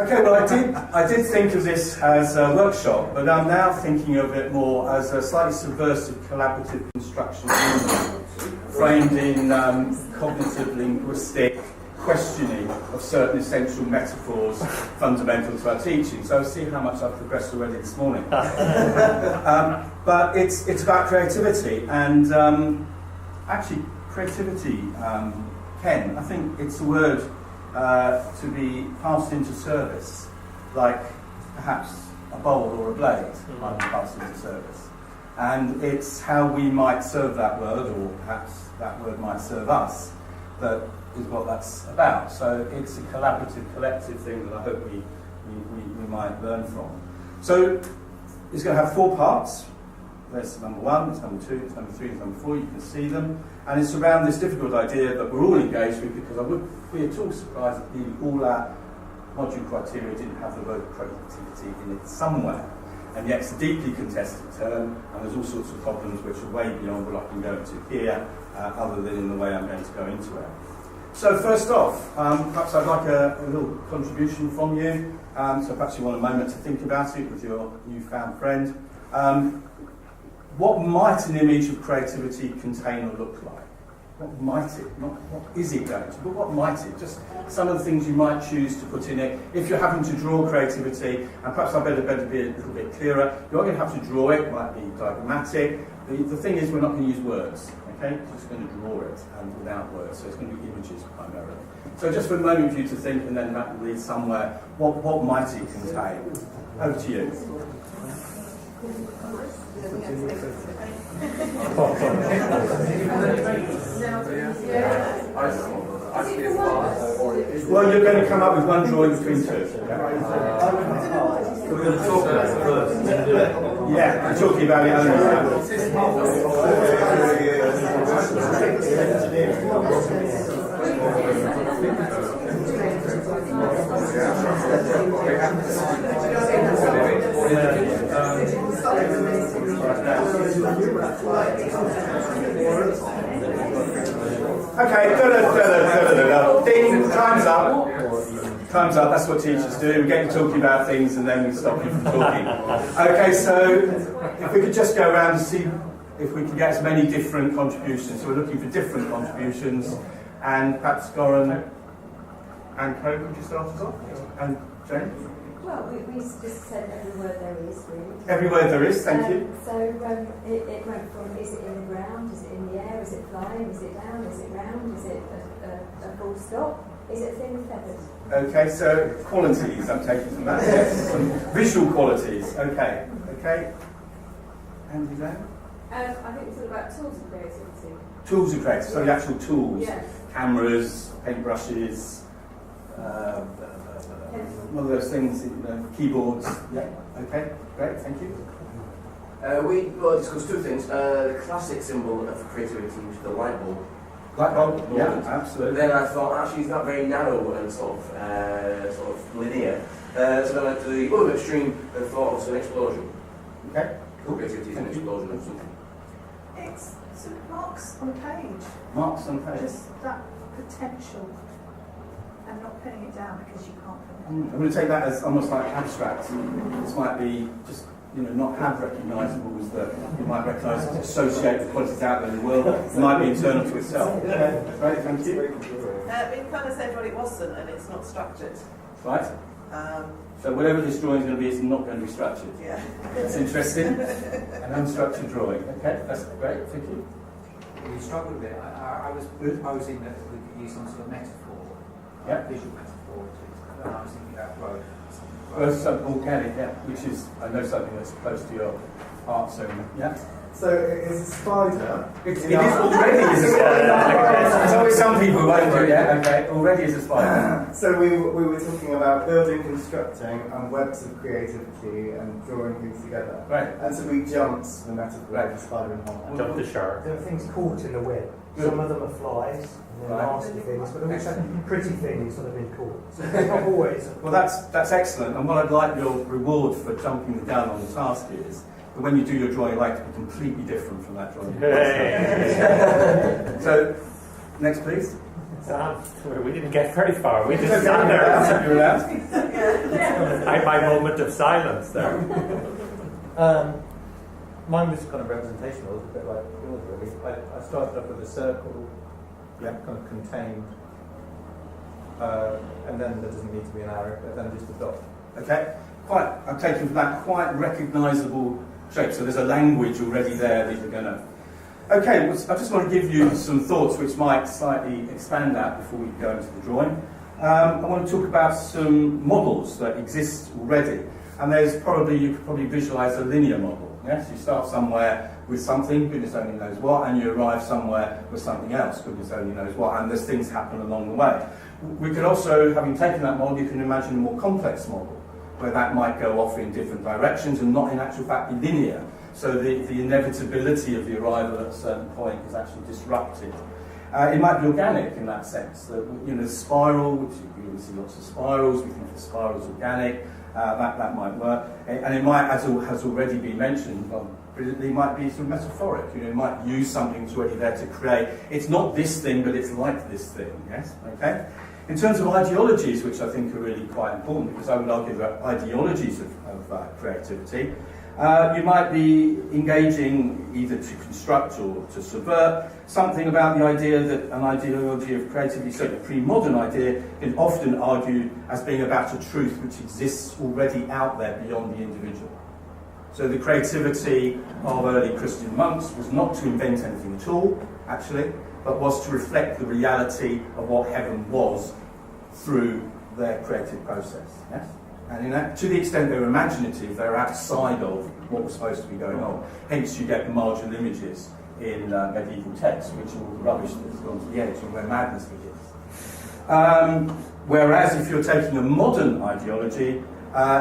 Okay, well I did think of this as a workshop, but I'm now thinking of it more as a slightly subversive collaborative construction framed in cognitive linguistic questioning of certain essential metaphors fundamental to our teaching. So see how much I've progressed already this morning. But it's about creativity, and actually creativity, Ken, I think it's a word to be passed into service, like perhaps a bowl or a blade might be passed into service. And it's how we might serve that word, or perhaps that word might serve us, that is what that's about. So it's a collaborative, collective thing that I hope we might learn from. So it's going to have 4 parts. There's number 1, there's number 2, there's number 3, there's number 4, you can see them. And it's around this difficult idea that we're all engaged with, because I wouldn't be at all surprised if nearly all our module criteria didn't have the word creativity in it somewhere. And yet it's a deeply contested term, and there's all sorts of problems which are way beyond what I can go into here, other than in the way I'm going to go into it. So first off, perhaps I'd like a little contribution from you. So perhaps you want a moment to think about it with your newfound friend. What might an image of creativity contain or look like? What might it? Not what is it going to, but what might it? Just some of the things you might choose to put in it. If you're having to draw creativity, and perhaps I better be a little bit clearer, you're going to have to draw it. It might be diagrammatic. The thing is, we're not going to use words. Okay, we're just going to draw it without words. So it's going to be images primarily. So just for a moment for you to think, and then that will lead somewhere. What might it contain? Over to you. Well, you're going to come up with one drawing between 2. We're going to talk about it first. Yeah, we're talking about it only now. Okay, ding, time's up. Time's up, that's what teachers do. We get you talking about things and then we stop you from talking. Okay, so if we could just go around and see if we can get as many different contributions. So we're looking for different contributions. And perhaps Goran and Co, could you start us off? And Jane? Well, we just said every word there is, really. Every word there is, thank you. So it went from, is it in the ground, is it in the air, is it flying, is it down, is it round, is it a full stop, is it a thing with feathers? Okay, so qualities I'm taking from that, yes. Some visual qualities, okay. And Jane? I think it's all about tools of creativity. Tools of creativity, so the actual tools. Yes. Cameras, paintbrushes, one of those things, keyboards. Yeah, okay, great, thank you. We discussed 2 things. The classic symbol of creativity, which is the light bulb. Light bulb, yeah, absolutely. Then I thought, actually, it's not very narrow and sort of linear. So then I went to the other extreme and thought of an explosion. Okay, cool. Creativity is an explosion of something. It's sort of marks on a page. Marks on page. Just that potential, and not putting it down because you can't put it down. I'm going to take that as almost like abstract. This might be just, not have recognisables that you might recognise, associate the qualities out there in the world. It might be internal to itself. Okay, great, thank you. It kind of said what it wasn't, and it's not structured. Right. So whatever this drawing is going to be, it's not going to be structured. Yeah. That's interesting. An unstructured drawing. Okay, that's great, thank you. We struggled with it. I was proposing that we could use some sort of metaphor, visual metaphor, and I was thinking about growth. Well, something organic, yeah, which is, I know, something that's close to your heart, so yeah. So it's a spider. It is already is a spider. So some people won't do it, yeah, okay, already is a spider. So we were talking about building, constructing, and webs of creativity and drawing things together. Right. And so we jumped the metaphor of the spider and hole. Jump the shark. There are things caught in the web. Some of them are flies, and they're nasty things, but also pretty things that have been caught. So they're not always. Well, that's excellent. And what I'd like your reward for jumping the gun on the task is that when you do your drawing, I'd like to be completely different from that drawing. So, next, please. We didn't get very far. We just sat there. You're allowed. my moment of silence there. Mine was kind of representational, it was a bit like yours really. I started off with a circle, kind of contained, and then there doesn't need to be an arrow, but then just a dot. Okay, I'm taking from that quite recognisable shape, so there's a language already there that you're going to... Okay, well, I just want to give you some thoughts which might slightly expand that before we go into the drawing. I want to talk about some models that exist already, and you could probably visualise a linear model. Yes, you start somewhere with something, goodness only knows what, and you arrive somewhere with something else, goodness only knows what, and there's things happen along the way. We could also, having taken that model, you can imagine a more complex model, where that might go off in different directions and not in actual fact be linear. So the inevitability of the arrival at a certain point is actually disrupted. It might be organic in that sense, that the spiral, which we see lots of spirals, we think the spiral is organic, that might work. And it might, as has already been mentioned, it might be sort of metaphoric. It might use something that's already there to create. It's not this thing, but it's like this thing. Yes, okay. In terms of ideologies, which I think are really quite important, because I would argue that ideologies of creativity, you might be engaging either to construct or to subvert something about the idea that an ideology of creativity, so the pre-modern idea, is often argued as being about a truth which exists already out there beyond the individual. So the creativity of early Christian monks was not to invent anything at all, actually, but was to reflect the reality of what heaven was through their creative process. Yes? And in that, to the extent they're imaginative, they're outside of what was supposed to be going on. Hence you get the marginal images in medieval texts, which are all the rubbish that's gone to the edge and where madness begins. Whereas if you're taking a modern ideology,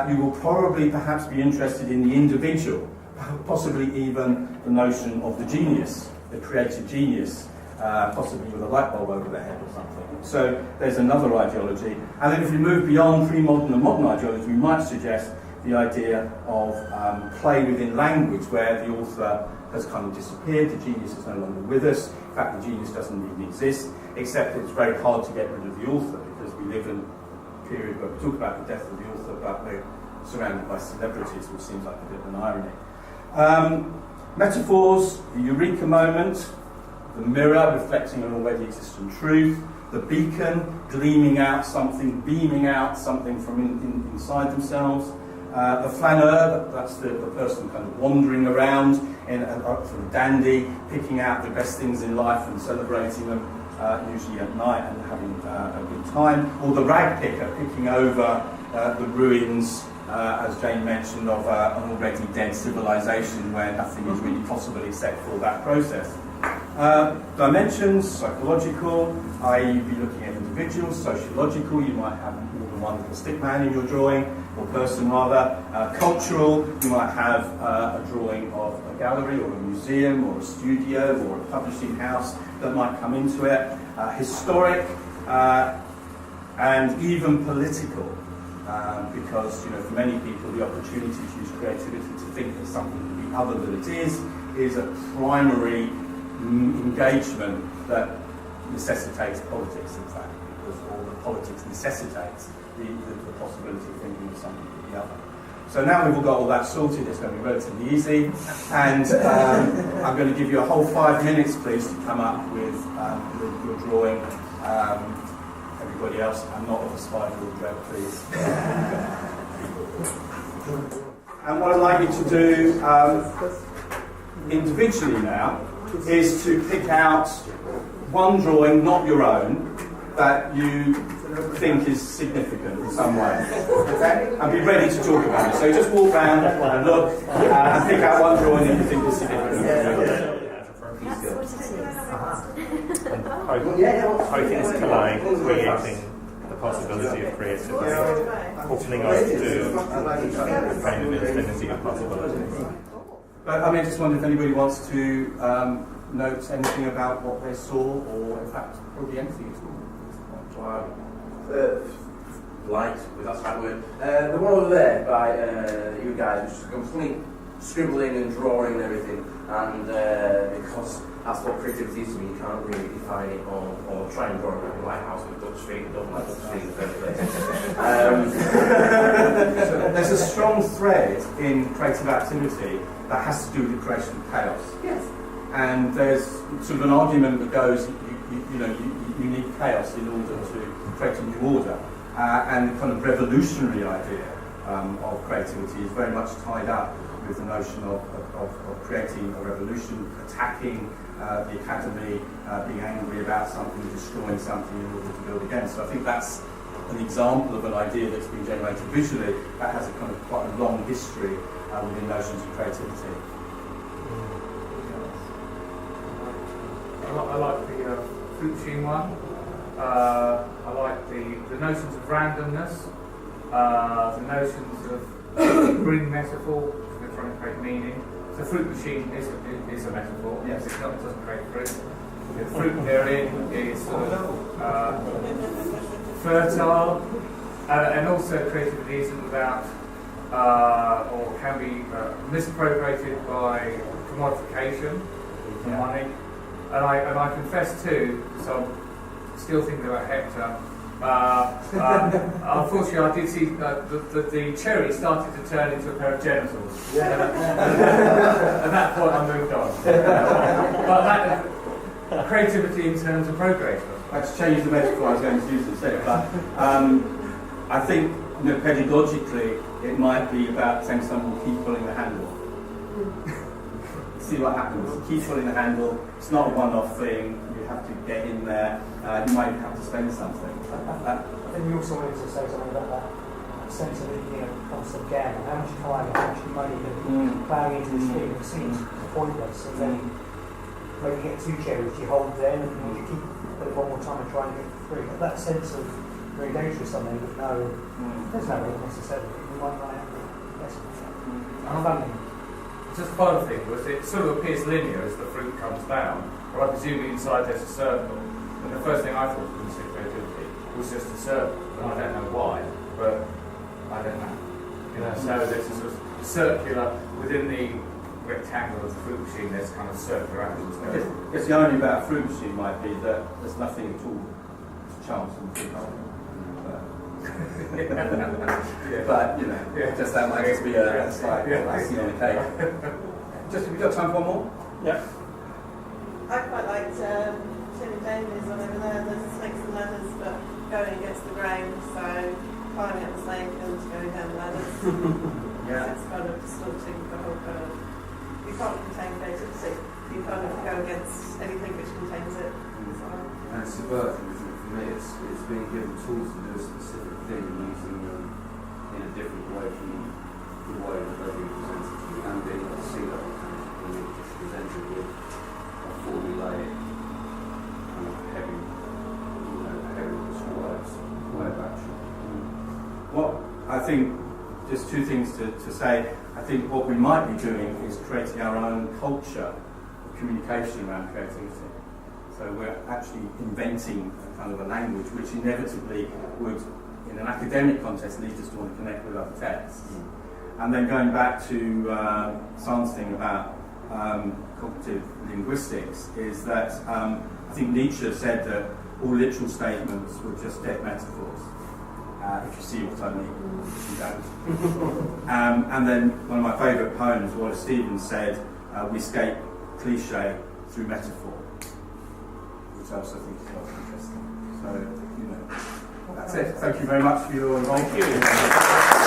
you will probably perhaps be interested in the individual, possibly even the notion of the genius, the creative genius, possibly with a light bulb over the head or something. So there's another ideology. And then if you move beyond pre-modern and modern ideology, we might suggest the idea of play within language, where the author has kind of disappeared, the genius is no longer with us. In fact, the genius doesn't even exist, except it's very hard to get rid of the author, because we live in a period where we talk about the death of the author, but we're surrounded by celebrities, which seems like a bit of an irony. Metaphors, the eureka moment, the mirror reflecting an already existing truth, the beacon gleaming out something, beaming out something from inside themselves, the flaneur, that's the person kind of wandering around in a sort of dandy, picking out the best things in life and celebrating them, usually at night, and having a good time, or the rag picker picking over the ruins, as Jane mentioned, of an already dead civilization where nothing is really possible except for that process. Dimensions, psychological, i.e. you'd be looking at individuals. Sociological, you might have more than one little stick man in your drawing, or person rather. Cultural, you might have a drawing of a gallery or a museum or a studio or a publishing house that might come into it. Historic, and even political, because for many people the opportunity to use creativity to think of something to be other than it is a primary engagement that necessitates politics, in fact, because all the politics necessitates the possibility of thinking of something to the other. So now we've all got all that sorted, it's going to be relatively easy, and I'm going to give you a whole 5 minutes, please, to come up with your drawing. Everybody else, I'm not of a spiral dread, please. And what I'd like you to do individually now is to pick out one drawing, not your own, that you think is significant in some way. Okay? And be ready to talk about it. So just walk around and look and pick out one drawing that you think is significant. Hawkins collide, creating the possibility of creativity, opening up to the kind of infinity of possibilities. But I just wonder if anybody wants to note anything about what they saw, or in fact, probably anything at all. Light, if that's the right word. The one over there by you guys, just constantly scribbling and drawing and everything, and because that's what creativity is to me, you can't really define it or try and draw it like a lighthouse with Dutch feet, don't like Dutch feet in the first place. one thread in creative activity that has to do with the creation of chaos. Yes. And there's sort of an argument that goes, you need chaos in order to create a new order. And the kind of revolutionary idea of creativity is very much tied up with the notion of creating a revolution, attacking the academy, being angry about something, destroying something in order to build again. So I think that's an example of an idea that's been generated visually that has a kind of quite a long history within notions of creativity. I like the fruit machine one. I like the notions of randomness, the notions of bring metaphor, because we're trying to create meaning. So fruit machine is a metaphor. Yes. It doesn't create fruit. The fruit therein is sort of fertile, and also creativity isn't without, or can be misappropriated by commodification for money. And I confess too, so I'm still thinking about Hector. Unfortunately, I did see the cherry started to turn into a pair of genitals. Yeah. At that point, I moved on. But that creativity in terms of progress. That's changed the metaphor I was going to use instead. But I think, pedagogically, it might be about saying someone will keep pulling the handle. See what happens. Keep pulling the handle. It's not a one-off thing. You have to get in there. You might have to spend something. I think you also wanted to say something about that sense of constant gamble. How much time and how much money you're plowing into this thing? It seems pointless. And then when you get two cherries, you hold them and you keep it one more time and try and get three. But that sense of you're engaged with something with there's no real necessarily. You might run out of less funding. Just one thing was it sort of appears linear as the fruit comes down, or I presume inside there's a circle. And the first thing I thought when you said creativity was just a circle, and I don't know why, but I don't know. So there's a sort of circular within the rectangle of the fruit machine. There's kind of circular actions going. I guess the irony about a fruit machine might be that there's nothing at all to chance in the fruit machine. But just that might just be a slight icing on the cake. Just have we got time for one more? Yeah. I quite liked Tim and Jamie's one over there. There's snakes and ladders, but going against the grain, so climbing up the snake and going down the ladders. It's kind of distorting the whole kind of. You can't contain creativity. You kind of go against anything which contains it. And subverting, isn't it? For me, it's being given tools to do a specific thing and using them in a different way from the way that they're being presented to you, and being able to see that when it's just presented with a formulaic kind of heavy prescribed way of action. Well, I think just two things to say. I think what we might be doing is creating our own culture of communication around creativity. So we're actually inventing a kind of a language which inevitably would, in an academic context, lead us to want to connect with other texts. And then going back to San's thing about cognitive linguistics, is that I think Nietzsche said that all literal statements were just dead metaphors. If you see what I mean, if you don't. And then one of my favourite poems, Wallace Stevens said, we escape cliche through metaphor. Which I also think is quite interesting. So, that's it. Thank you very much for your involvement. Thank you.